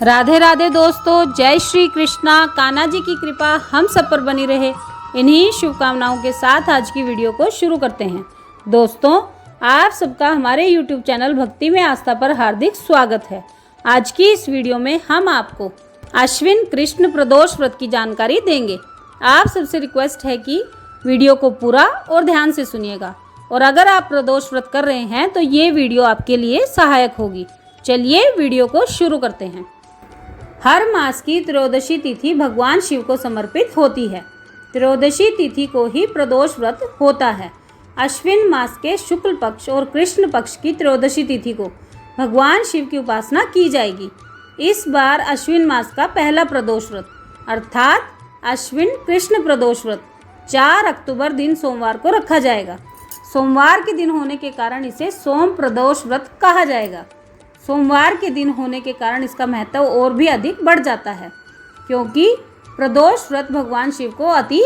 राधे राधे दोस्तों, जय श्री कृष्णा। कान्हा जी की कृपा हम सब पर बनी रहे, इन्हीं शुभकामनाओं के साथ आज की वीडियो को शुरू करते हैं। दोस्तों, आप सबका हमारे YouTube चैनल भक्ति में आस्था पर हार्दिक स्वागत है। आज की इस वीडियो में हम आपको अश्विन कृष्ण प्रदोष व्रत की जानकारी देंगे। आप सबसे रिक्वेस्ट है कि वीडियो को पूरा और ध्यान से सुनिएगा, और अगर आप प्रदोष व्रत कर रहे हैं तो ये वीडियो आपके लिए सहायक होगी। चलिए वीडियो को शुरू करते हैं। हर मास की त्रयोदशी तिथि भगवान शिव को समर्पित होती है। त्रयोदशी तिथि को ही प्रदोष व्रत होता है। अश्विन मास के शुक्ल पक्ष और कृष्ण पक्ष की त्रयोदशी तिथि को भगवान शिव की उपासना की जाएगी। इस बार अश्विन मास का पहला प्रदोष व्रत अर्थात अश्विन कृष्ण प्रदोष व्रत 4 अक्टूबर दिन सोमवार को रखा जाएगा। सोमवार के दिन होने के कारण इसे सोम प्रदोष व्रत कहा जाएगा। सोमवार के दिन होने के कारण इसका महत्व और भी अधिक बढ़ जाता है, क्योंकि प्रदोष व्रत भगवान शिव को अति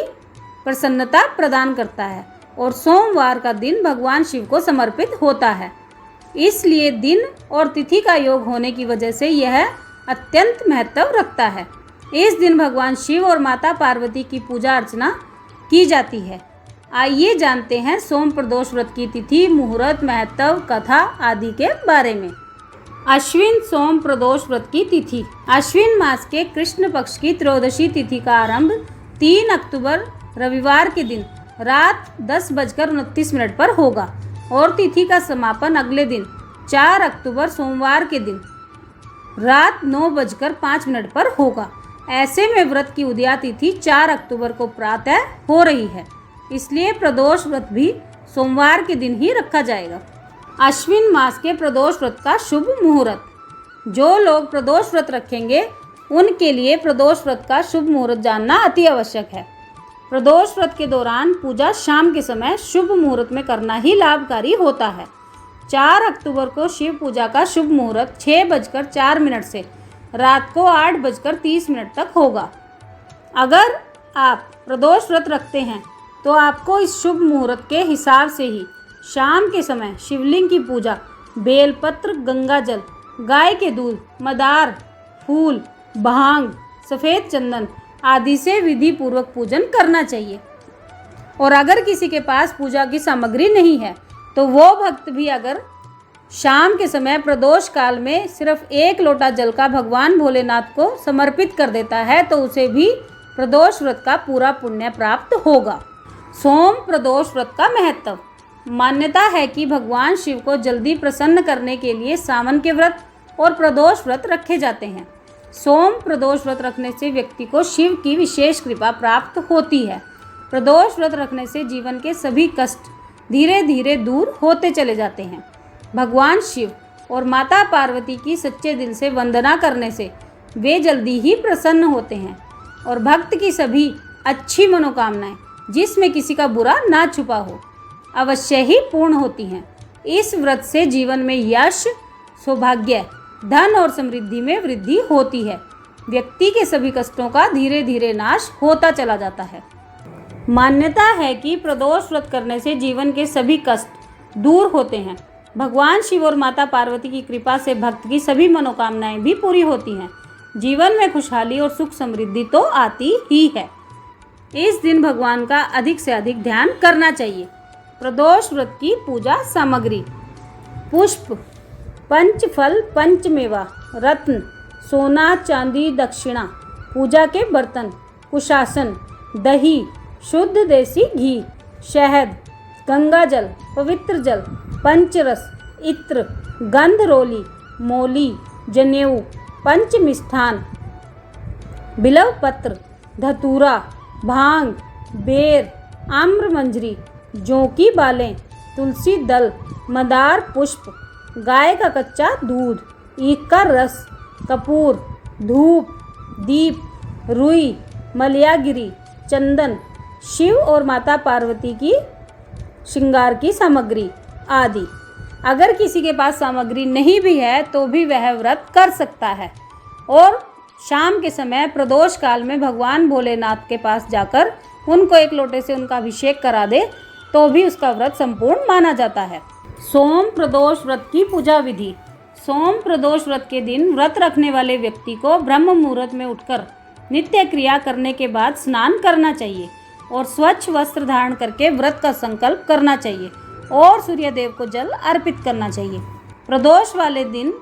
प्रसन्नता प्रदान करता है और सोमवार का दिन भगवान शिव को समर्पित होता है। इसलिए दिन और तिथि का योग होने की वजह से यह अत्यंत महत्व रखता है। इस दिन भगवान शिव और माता पार्वती की पूजा अर्चना की जाती है। आइए जानते हैं सोम प्रदोष व्रत की तिथि, मुहूर्त, महत्व, कथा आदि के बारे में। अश्विन सोम प्रदोष व्रत की तिथि। अश्विन मास के कृष्ण पक्ष की त्रयोदशी तिथि का आरंभ 3 अक्टूबर रविवार के दिन रात 10:29 पर होगा और तिथि का समापन अगले दिन 4 अक्टूबर सोमवार के दिन रात 9:05 पर होगा। ऐसे में व्रत की उदया तिथि 4 अक्टूबर को प्रातः हो रही है, इसलिए प्रदोष व्रत भी सोमवार के दिन ही रखा जाएगा। अश्विन मास के प्रदोष व्रत का शुभ मुहूर्त। जो लोग प्रदोष व्रत रखेंगे उनके लिए प्रदोष व्रत का शुभ मुहूर्त जानना अति आवश्यक है। प्रदोष व्रत के दौरान पूजा शाम के समय शुभ मुहूर्त में करना ही लाभकारी होता है। 4 अक्टूबर को शिव पूजा का शुभ मुहूर्त 6:04 से रात को 8:30 तक होगा। अगर आप प्रदोष व्रत रखते हैं तो आपको इस शुभ मुहूर्त के हिसाब से ही शाम के समय शिवलिंग की पूजा बेलपत्र, गंगाजल, गाय के दूध, मदार, फूल, भांग, सफ़ेद चंदन आदि से विधि पूर्वक पूजन करना चाहिए। और अगर किसी के पास पूजा की सामग्री नहीं है तो वो भक्त भी अगर शाम के समय प्रदोष काल में सिर्फ 1 लोटा जल का भगवान भोलेनाथ को समर्पित कर देता है तो उसे भी प्रदोष व्रत का पूरा पुण्य प्राप्त होगा। सोम प्रदोष व्रत का महत्व। मान्यता है कि भगवान शिव को जल्दी प्रसन्न करने के लिए सावन के व्रत और प्रदोष व्रत रखे जाते हैं। सोम प्रदोष व्रत रखने से व्यक्ति को शिव की विशेष कृपा प्राप्त होती है। प्रदोष व्रत रखने से जीवन के सभी कष्ट धीरे धीरे दूर होते चले जाते हैं। भगवान शिव और माता पार्वती की सच्चे दिल से वंदना करने से वे जल्दी ही प्रसन्न होते हैं और भक्त की सभी अच्छी मनोकामनाएं, जिसमें किसी का बुरा ना छुपा हो, अवश्य ही पूर्ण होती हैं। इस व्रत से जीवन में यश, सौभाग्य, धन और समृद्धि में वृद्धि होती है। व्यक्ति के सभी कष्टों का धीरे धीरे नाश होता चला जाता है। मान्यता है कि प्रदोष व्रत करने से जीवन के सभी कष्ट दूर होते हैं। भगवान शिव और माता पार्वती की कृपा से भक्त की सभी मनोकामनाएं भी पूरी होती हैं। जीवन में खुशहाली और सुख समृद्धि तो आती ही है। इस दिन भगवान का अधिक से अधिक ध्यान करना चाहिए। प्रदोष व्रत की पूजा सामग्री। पुष्प, पंचफल, पंचमेवा, रत्न, सोना, चांदी, दक्षिणा, पूजा के बर्तन, कुशासन, दही, शुद्ध देसी घी, शहद, गंगाजल, पवित्र जल, पंचरस, इत्र, गंधरोली, मौली, जनेऊ, पंचमिष्ठान, बिल्व पत्र, धतूरा, भांग, बेर, आम्रमंजरी, जौ की बालें, तुलसी दल, मदार पुष्प, गाय का कच्चा दूध, ईख का रस, कपूर, धूप, दीप, रुई, मलयागिरी, चंदन, शिव और माता पार्वती की श्रृंगार की सामग्री आदि। अगर किसी के पास सामग्री नहीं भी है तो भी वह व्रत कर सकता है और शाम के समय प्रदोष काल में भगवान भोलेनाथ के पास जाकर उनको 1 लोटे से उनका अभिषेक करा दे तो भी उसका व्रत संपूर्ण माना जाता है। सोम प्रदोष व्रत की पूजा विधि। सोम प्रदोष व्रत के दिन व्रत रखने वाले व्यक्ति को ब्रह्म मुहूर्त में उठकर नित्य क्रिया करने के बाद स्नान करना चाहिए और स्वच्छ वस्त्र धारण करके व्रत का संकल्प करना चाहिए और सूर्यदेव को जल अर्पित करना चाहिए। प्रदोष वाले दिन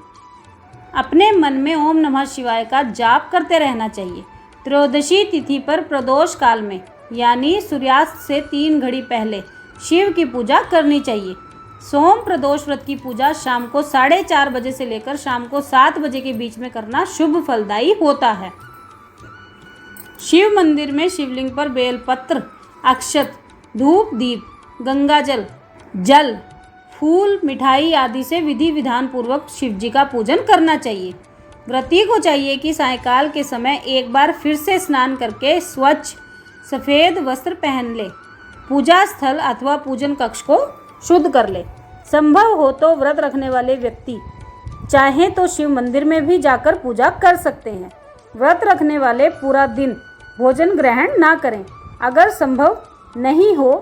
अपने मन में ओम नमः शिवाय का जाप करते रहना चाहिए। त्रयोदशी तिथि पर प्रदोष काल में यानी सूर्यास्त से 3 घड़ी पहले शिव की पूजा करनी चाहिए। सोम प्रदोष व्रत की पूजा शाम को 4:30 बजे से लेकर शाम को 7 बजे के बीच में करना शुभ फलदायी होता है। शिव मंदिर में शिवलिंग पर बेलपत्र, अक्षत, धूप, दीप, गंगाजल, जल, फूल, मिठाई आदि से विधि विधान पूर्वक शिव जी का पूजन करना चाहिए। व्रती को चाहिए कि सायंकाल के समय एक बार फिर से स्नान करके स्वच्छ सफ़ेद वस्त्र पहन ले, पूजा स्थल अथवा पूजन कक्ष को शुद्ध कर ले। संभव हो तो व्रत रखने वाले व्यक्ति चाहें तो शिव मंदिर में भी जाकर पूजा कर सकते हैं। व्रत रखने वाले पूरा दिन भोजन ग्रहण ना करें। अगर संभव नहीं हो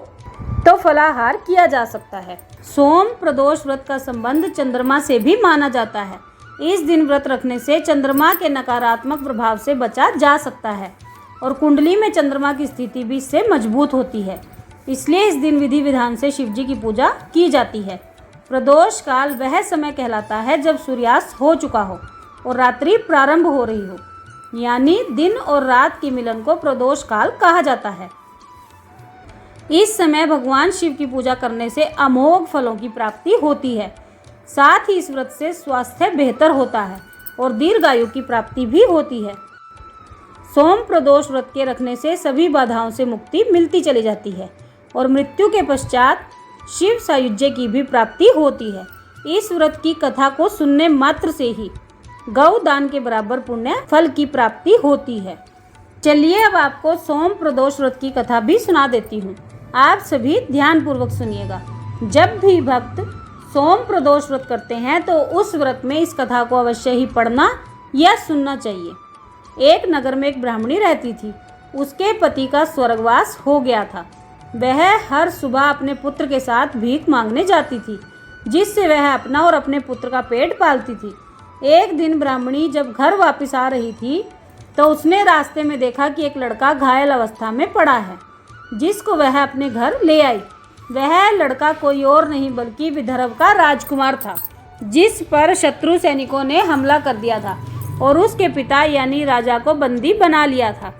तो फलाहार किया जा सकता है। सोम प्रदोष व्रत का संबंध चंद्रमा से भी माना जाता है। इस दिन व्रत रखने से चंद्रमा के नकारात्मक प्रभाव से बचा जा सकता है और कुंडली में चंद्रमा की स्थिति भी इससे मजबूत होती है। इसलिए इस दिन विधि विधान से शिव जी की पूजा की जाती है। प्रदोष काल वह समय कहलाता है जब सूर्यास्त हो चुका हो और रात्रि प्रारंभ हो रही हो, यानी दिन और रात के मिलन को प्रदोष काल कहा जाता है। इस समय भगवान शिव की पूजा करने से अमोघ फलों की प्राप्ति होती है। साथ ही इस व्रत से स्वास्थ्य बेहतर होता है और दीर्घायु की प्राप्ति भी होती है। सोम प्रदोष व्रत के रखने से सभी बाधाओं से मुक्ति मिलती चली जाती है और मृत्यु के पश्चात शिव सायुज्य की भी प्राप्ति होती है। इस व्रत की कथा को सुनने मात्र से ही गौ दान के बराबर पुण्य फल की प्राप्ति होती है। चलिए अब आपको सोम प्रदोष व्रत की कथा भी सुना देती हूँ। आप सभी ध्यान पूर्वक सुनिएगा। जब भी भक्त सोम प्रदोष व्रत करते हैं तो उस व्रत में इस कथा को अवश्य ही पढ़ना या सुनना चाहिए। एक नगर में एक ब्राह्मणी रहती थी। उसके पति का स्वर्गवास हो गया था। वह हर सुबह अपने पुत्र के साथ भीख मांगने जाती थी, जिससे वह अपना और अपने पुत्र का पेट पालती थी। एक दिन ब्राह्मणी जब घर वापस आ रही थी तो उसने रास्ते में देखा कि एक लड़का घायल अवस्था में पड़ा है, जिसको वह अपने घर ले आई। वह लड़का कोई और नहीं बल्कि विदर्भ का राजकुमार था, जिस पर शत्रु सैनिकों ने हमला कर दिया था और उसके पिता यानी राजा को बंदी बना लिया था।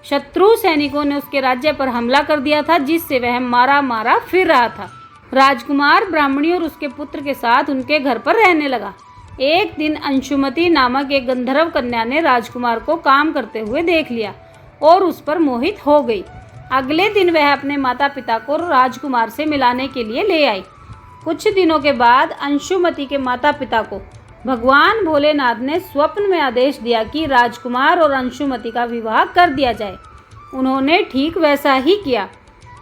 शत्रु सैनिकों ने उसके राज्य पर हमला कर दिया था, जिससे वह मारा मारा फिर रहा था। राजकुमार ब्राह्मणी और उसके पुत्र के साथ उनके घर पर रहने लगा। एक दिन अंशुमति नामक एक गंधर्व कन्या ने राजकुमार को काम करते हुए देख लिया और उस पर मोहित हो गई। अगले दिन वह अपने माता पिता को राजकुमार से मिलाने के लिए ले आई। कुछ दिनों के बाद अंशुमति के माता पिता को भगवान भोलेनाथ ने स्वप्न में आदेश दिया कि राजकुमार और अंशुमति का विवाह कर दिया जाए। उन्होंने ठीक वैसा ही किया।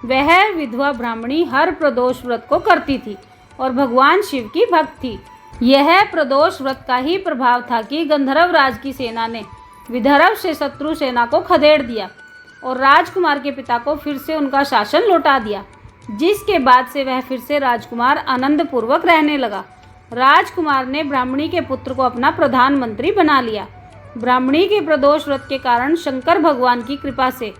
वह विधवा ब्राह्मणी हर प्रदोष व्रत को करती थी और भगवान शिव की भक्त थी। यह प्रदोष व्रत का ही प्रभाव था कि गंधर्व राज की सेना ने विदर्भ से शत्रु सेना को खदेड़ दिया और राजकुमार के पिता को फिर से उनका शासन लौटा दिया, जिसके बाद से वह फिर से राजकुमार आनंद पूर्वक रहने लगा। राजकुमार ने ब्राह्मणी के पुत्र को अपना प्रधानमंत्री बना लिया। ब्राह्मणी के प्रदोष व्रत के कारण शंकर भगवान की कृपा से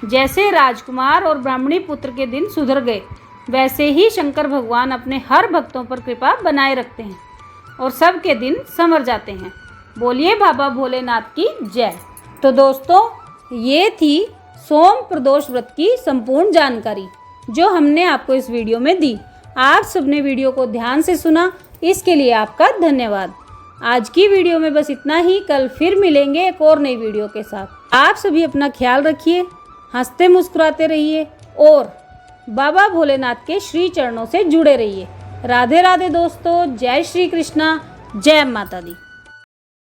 जैसे राजकुमार और ब्राह्मणी पुत्र के दिन सुधर गए, वैसे ही शंकर भगवान अपने हर भक्तों पर कृपा बनाए रखते हैं और सबके दिन संवर जाते हैं। बोलिए बाबा भोलेनाथ की जय। तो दोस्तों, ये थी सोम प्रदोष व्रत की संपूर्ण जानकारी जो हमने आपको इस वीडियो में दी। आप सबने वीडियो को ध्यान से सुना, इसके लिए आपका धन्यवाद। आज की वीडियो में बस इतना ही। कल फिर मिलेंगे एक और नई वीडियो के साथ। आप सभी अपना ख्याल रखिए, हंसते मुस्कुराते रहिए और बाबा भोलेनाथ के श्री चरणों से जुड़े रहिए। राधे राधे दोस्तों, जय श्री कृष्णा, जय माता दी।